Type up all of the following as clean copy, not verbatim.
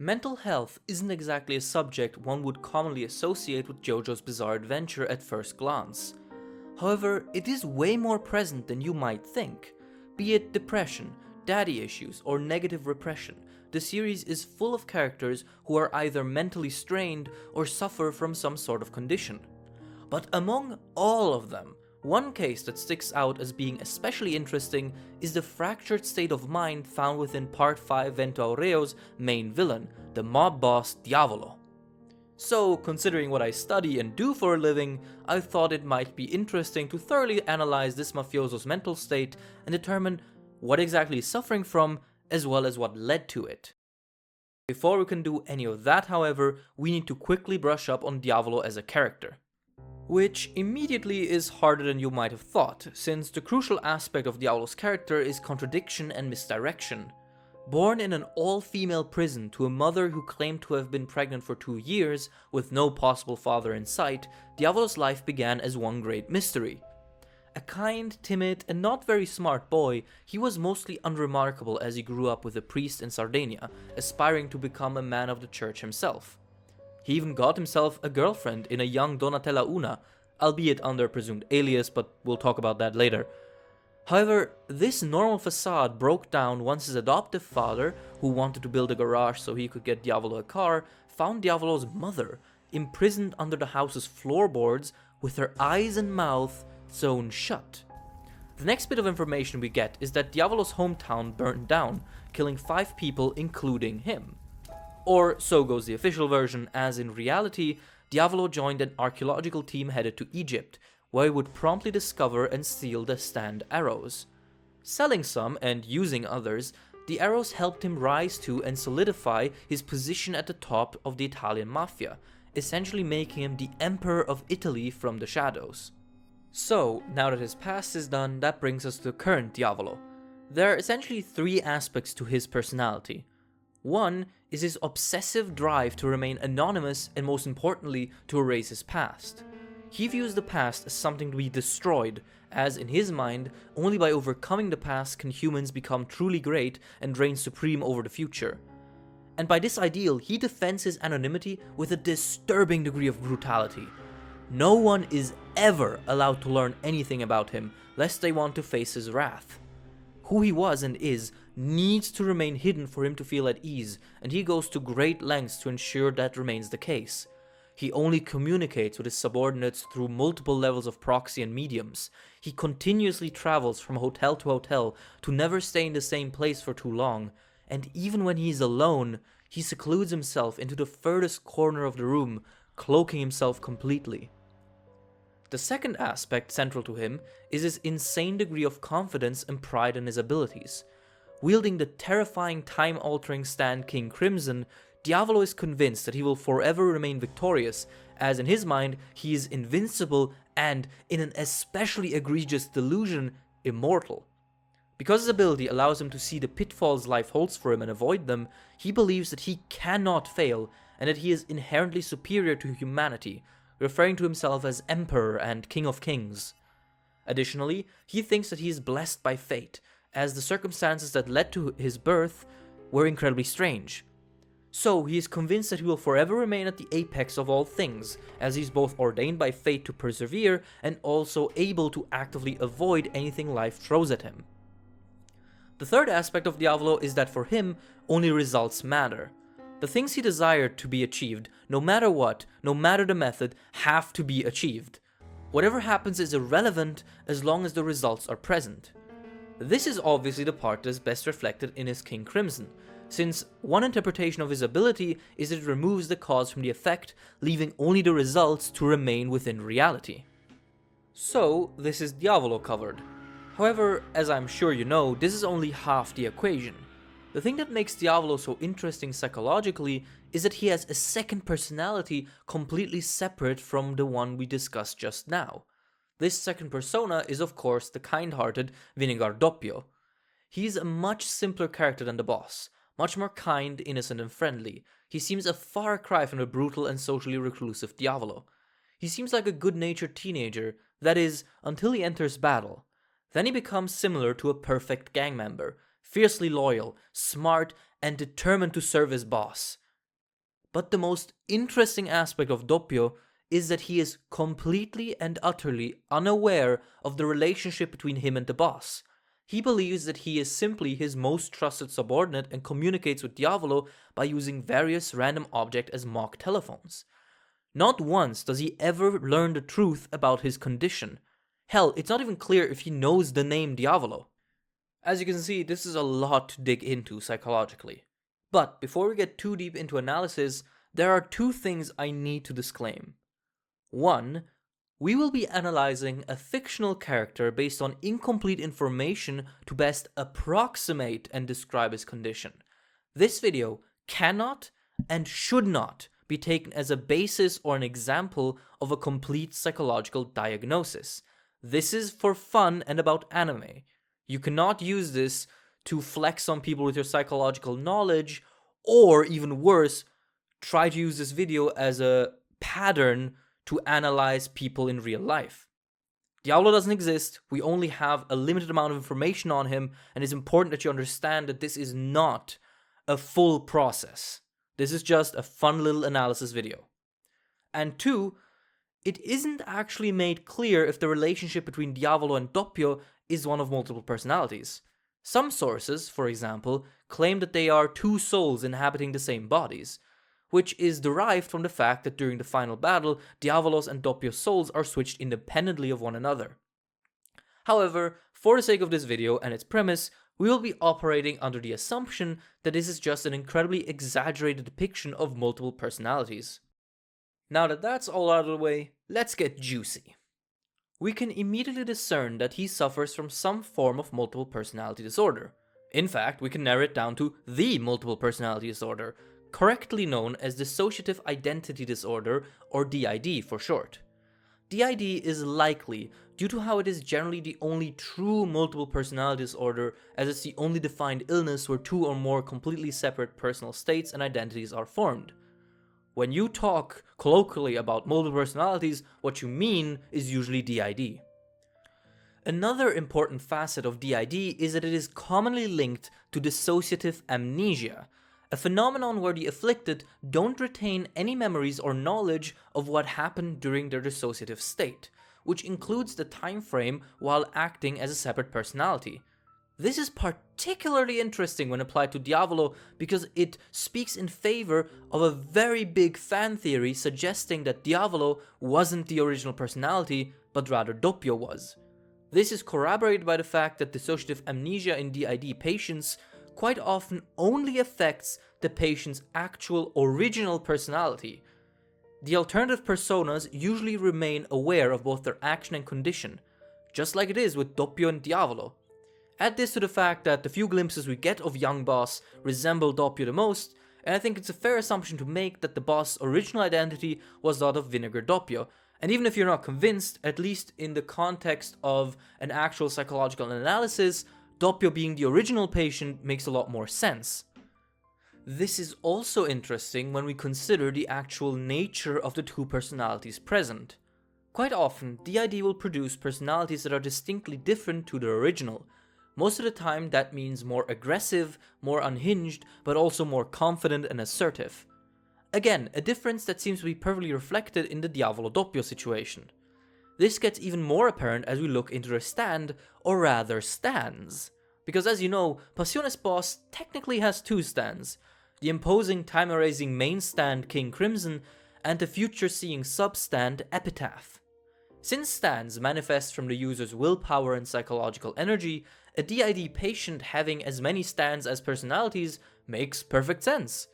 Mental health isn't exactly a subject one would commonly associate with Jojo's bizarre adventure at first glance. However, it is way more present than you might think. Be it depression, daddy issues, or negative repression, the series is full of characters who are either mentally strained or suffer from some sort of condition. But among all of them, one case that sticks out as being especially interesting is the fractured state of mind found within Part 5 Vento Aureo's main villain, the mob boss Diavolo. So, considering what I study and do for a living, I thought it might be interesting to thoroughly analyze this mafioso's mental state and determine what exactly he's suffering from, as well as what led to it. Before we can do any of that, however, we need to quickly brush up on Diavolo as a character. Which immediately is harder than you might have thought, since the crucial aspect of Diavolo's character is contradiction and misdirection. Born in an all-female prison to a mother who claimed to have been pregnant for 2 years, with no possible father in sight, Diavolo's life began as one great mystery. A kind, timid, and not very smart boy, he was mostly unremarkable as he grew up with a priest in Sardinia, aspiring to become a man of the church himself. He even got himself a girlfriend in a young Donatella Una, albeit under a presumed alias, but we'll talk about that later. However, this normal facade broke down once his adoptive father, who wanted to build a garage so he could get Diavolo a car, found Diavolo's mother imprisoned under the house's floorboards with her eyes and mouth sewn shut. The next bit of information we get is that Diavolo's hometown burned down, killing 5 people including him. Or so goes the official version, as in reality, Diavolo joined an archaeological team headed to Egypt, where he would promptly discover and steal the stand arrows. Selling some and using others, the arrows helped him rise to and solidify his position at the top of the Italian mafia, essentially making him the Emperor of Italy from the shadows. So, now that his past is done, that brings us to the current Diavolo. There are essentially 3 aspects to his personality. One is his obsessive drive to remain anonymous and, most importantly, to erase his past. He views the past as something to be destroyed, as in his mind, only by overcoming the past can humans become truly great and reign supreme over the future. And by this ideal, he defends his anonymity with a disturbing degree of brutality. No one is ever allowed to learn anything about him, lest they want to face his wrath. Who he was and is needs to remain hidden for him to feel at ease, and he goes to great lengths to ensure that remains the case. He only communicates with his subordinates through multiple levels of proxy and mediums. He continuously travels from hotel to hotel to never stay in the same place for too long, and even when he is alone, he secludes himself into the furthest corner of the room, cloaking himself completely. The second aspect central to him is his insane degree of confidence and pride in his abilities. Wielding the terrifying time-altering stand King Crimson, Diavolo is convinced that he will forever remain victorious, as in his mind he is invincible and, in an especially egregious delusion, immortal. Because his ability allows him to see the pitfalls life holds for him and avoid them, he believes that he cannot fail and that he is inherently superior to humanity, referring to himself as Emperor and King of Kings. Additionally, he thinks that he is blessed by fate, as the circumstances that led to his birth were incredibly strange. So he is convinced that he will forever remain at the apex of all things, as he is both ordained by fate to persevere and also able to actively avoid anything life throws at him. The third aspect of Diavolo is that for him, only results matter. The things he desired to be achieved, no matter what, no matter the method, have to be achieved. Whatever happens is irrelevant as long as the results are present. This is obviously the part that is best reflected in his King Crimson, since one interpretation of his ability is that it removes the cause from the effect, leaving only the results to remain within reality. So, this is Diavolo covered. However, as I'm sure you know, this is only half the equation. The thing that makes Diavolo so interesting psychologically is that he has a second personality completely separate from the one we discussed just now. This second persona is of course the kind-hearted Vinegar Doppio. He's a much simpler character than the boss, much more kind, innocent and friendly. He seems a far cry from the brutal and socially reclusive Diavolo. He seems like a good-natured teenager, that is, until he enters battle. Then he becomes similar to a perfect gang member, fiercely loyal, smart, and determined to serve his boss. But the most interesting aspect of Doppio is that he is completely and utterly unaware of the relationship between him and the boss. He believes that he is simply his most trusted subordinate and communicates with Diavolo by using various random objects as mock telephones. Not once does he ever learn the truth about his condition. Hell, it's not even clear if he knows the name Diavolo. As you can see, this is a lot to dig into psychologically. But before we get too deep into analysis, there are two things I need to disclaim. One, we will be analyzing a fictional character based on incomplete information to best approximate and describe his condition. This video cannot and should not be taken as a basis or an example of a complete psychological diagnosis. This is for fun and about anime. You cannot use this to flex on people with your psychological knowledge, or even worse, try to use this video as a pattern to analyze people in real life. Diavolo doesn't exist, we only have a limited amount of information on him, and it's important that you understand that this is not a full process. This is just a fun little analysis video. And two, it isn't actually made clear if the relationship between Diavolo and Doppio is one of multiple personalities. Some sources, for example, claim that they are two souls inhabiting the same bodies, which is derived from the fact that during the final battle, Diavolo's and Doppio's souls are switched independently of one another. However, for the sake of this video and its premise, we will be operating under the assumption that this is just an incredibly exaggerated depiction of multiple personalities. Now that that's all out of the way, let's get juicy. We can immediately discern that he suffers from some form of multiple personality disorder. In fact, we can narrow it down to the multiple personality disorder, correctly known as dissociative identity disorder, or DID for short. DID is likely due to how it is generally the only true multiple personality disorder, as it's the only defined illness where two or more completely separate personal states and identities are formed. When you talk colloquially about multiple personalities, what you mean is usually DID. Another important facet of DID is that it is commonly linked to dissociative amnesia, a phenomenon where the afflicted don't retain any memories or knowledge of what happened during their dissociative state, which includes the time frame while acting as a separate personality. This is particularly interesting when applied to Diavolo because it speaks in favor of a very big fan theory suggesting that Diavolo wasn't the original personality, but rather Doppio was. This is corroborated by the fact that dissociative amnesia in DID patients quite often only affects the patient's actual original personality. The alternative personas usually remain aware of both their action and condition, just like it is with Doppio and Diavolo. Add this to the fact that the few glimpses we get of young boss resemble Doppio the most, and I think it's a fair assumption to make that the boss' original identity was that of Vinegar Doppio. And even if you're not convinced, at least in the context of an actual psychological analysis, Doppio being the original patient makes a lot more sense. This is also interesting when we consider the actual nature of the two personalities present. Quite often, DID will produce personalities that are distinctly different to their original. Most of the time that means more aggressive, more unhinged, but also more confident and assertive. Again, a difference that seems to be perfectly reflected in the Diavolo-Doppio situation. This gets even more apparent as we look into their stand, or rather stands. Because as you know, Passiones boss technically has two stands, the imposing time-erasing main stand King Crimson, and the future-seeing sub-stand Epitaph. Since stands manifest from the user's willpower and psychological energy, a DID patient having as many stands as personalities makes perfect sense.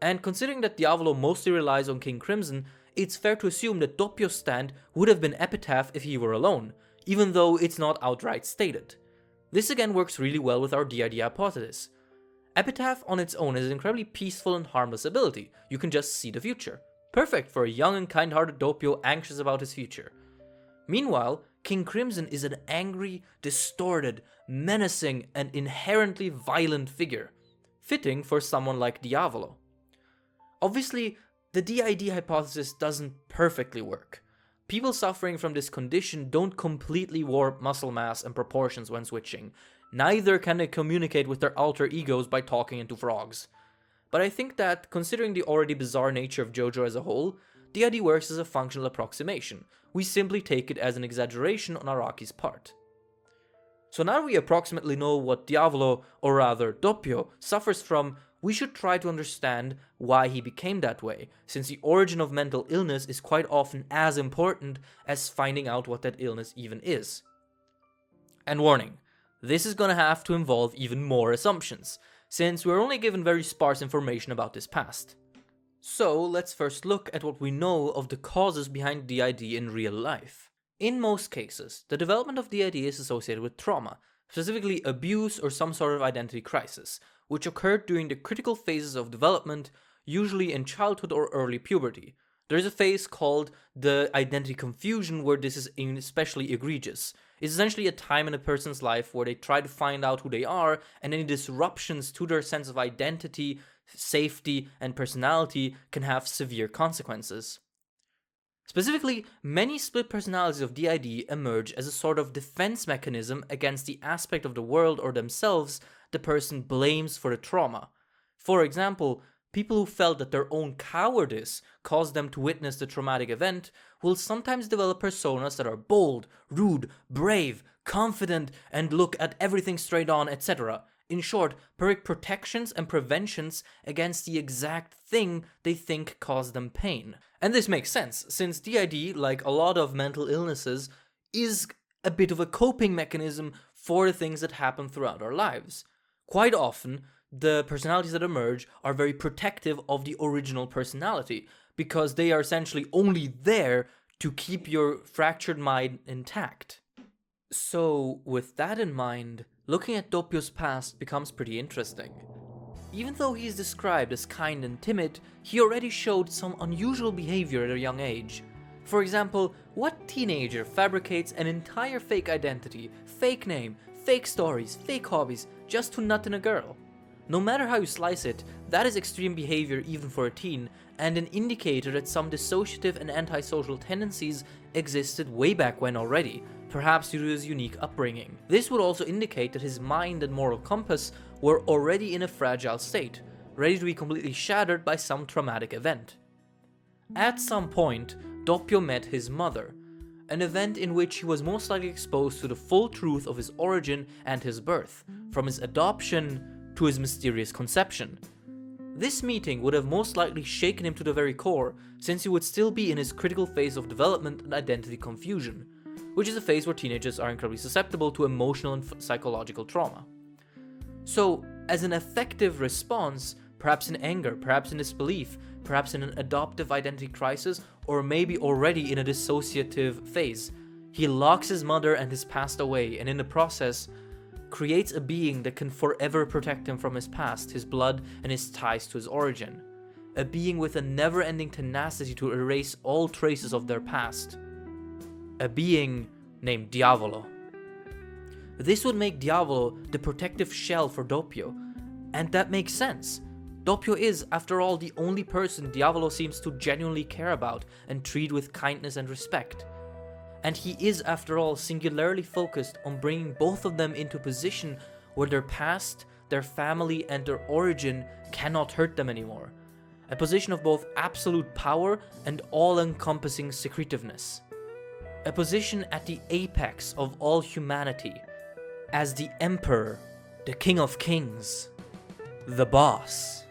And considering that Diavolo mostly relies on King Crimson, it's fair to assume that Doppio's stand would have been Epitaph if he were alone, even though it's not outright stated. This again works really well with our DID hypothesis. Epitaph on its own is an incredibly peaceful and harmless ability. You can just see the future. Perfect for a young and kind-hearted Doppio anxious about his future. Meanwhile, King Crimson is an angry, distorted, menacing, and inherently violent figure, fitting for someone like Diavolo. Obviously, the DID hypothesis doesn't perfectly work. People suffering from this condition don't completely warp muscle mass and proportions when switching. Neither can they communicate with their alter egos by talking into frogs. but I think that, considering the already bizarre nature of Jojo as a whole, the idea works as a functional approximation. We simply take it as an exaggeration on Araki's part. So now we approximately know what Diavolo, or rather Doppio, suffers from, we should try to understand why he became that way, since the origin of mental illness is quite often as important as finding out what that illness even is. And warning, this is gonna have to involve even more assumptions, since we're only given very sparse information about his past. So let's first look at what we know of the causes behind DID in real life. In most cases, the development of DID is associated with trauma, specifically abuse or some sort of identity crisis, which occurred during the critical phases of development, usually in childhood or early puberty. There is a phase called the identity confusion where this is especially egregious. It's essentially a time in a person's life where they try to find out who they are, and any disruptions to their sense of identity, safety, and personality can have severe consequences. Specifically, many split personalities of DID emerge as a sort of defense mechanism against the aspect of the world or themselves the person blames for the trauma. For example, people who felt that their own cowardice caused them to witness the traumatic event will sometimes develop personas that are bold, rude, brave, confident, and look at everything straight on, etc. In short, protections and preventions against the exact thing they think caused them pain. And this makes sense, since DID, like a lot of mental illnesses, is a bit of a coping mechanism for the things that happen throughout our lives. Quite often, the personalities that emerge are very protective of the original personality, because they are essentially only there to keep your fractured mind intact. So, with that in mind, looking at Doppio's past becomes pretty interesting. Even though he is described as kind and timid, he already showed some unusual behavior at a young age. For example, what teenager fabricates an entire fake identity, fake name, fake stories, fake hobbies, just to nut in a girl? No matter how you slice it, that is extreme behavior even for a teen, and an indicator that some dissociative and antisocial tendencies existed way back when already, perhaps due to his unique upbringing. This would also indicate that his mind and moral compass were already in a fragile state, ready to be completely shattered by some traumatic event. At some point, Doppio met his mother, an event in which he was most likely exposed to the full truth of his origin and his birth, from his adoption to his mysterious conception. This meeting would have most likely shaken him to the very core, since he would still be in his critical phase of development and identity confusion, which is a phase where teenagers are incredibly susceptible to emotional and psychological trauma. So, as an effective response, perhaps in anger, perhaps in disbelief, perhaps in an adoptive identity crisis, or maybe already in a dissociative phase, he locks his mother and his past away, and in the process, creates a being that can forever protect him from his past, his blood, and his ties to his origin. A being with a never-ending tenacity to erase all traces of their past. A being named Diavolo. This would make Diavolo the protective shell for Doppio, and that makes sense. Doppio is, after all, the only person Diavolo seems to genuinely care about and treat with kindness and respect. And he is, after all, singularly focused on bringing both of them into a position where their past, their family, and their origin cannot hurt them anymore. A position of both absolute power and all-encompassing secretiveness. A position at the apex of all humanity, as the Emperor, the King of Kings, the boss.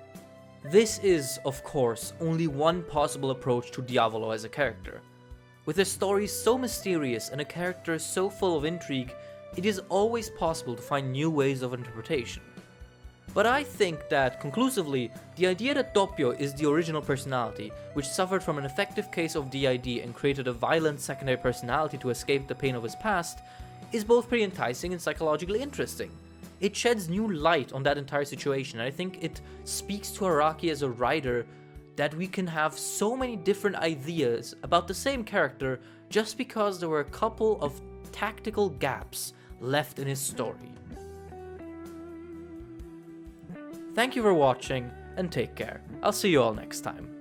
This is, of course, only one possible approach to Diavolo as a character. With a story so mysterious and a character so full of intrigue, it is always possible to find new ways of interpretation. But I think that, conclusively, the idea that Doppio is the original personality, which suffered from an effective case of DID and created a violent secondary personality to escape the pain of his past, is both pretty enticing and psychologically interesting. It sheds new light on that entire situation, and I think it speaks to Araki as a writer that we can have so many different ideas about the same character just because there were a couple of tactical gaps left in his story. Thank you for watching, and take care. I'll see you all next time.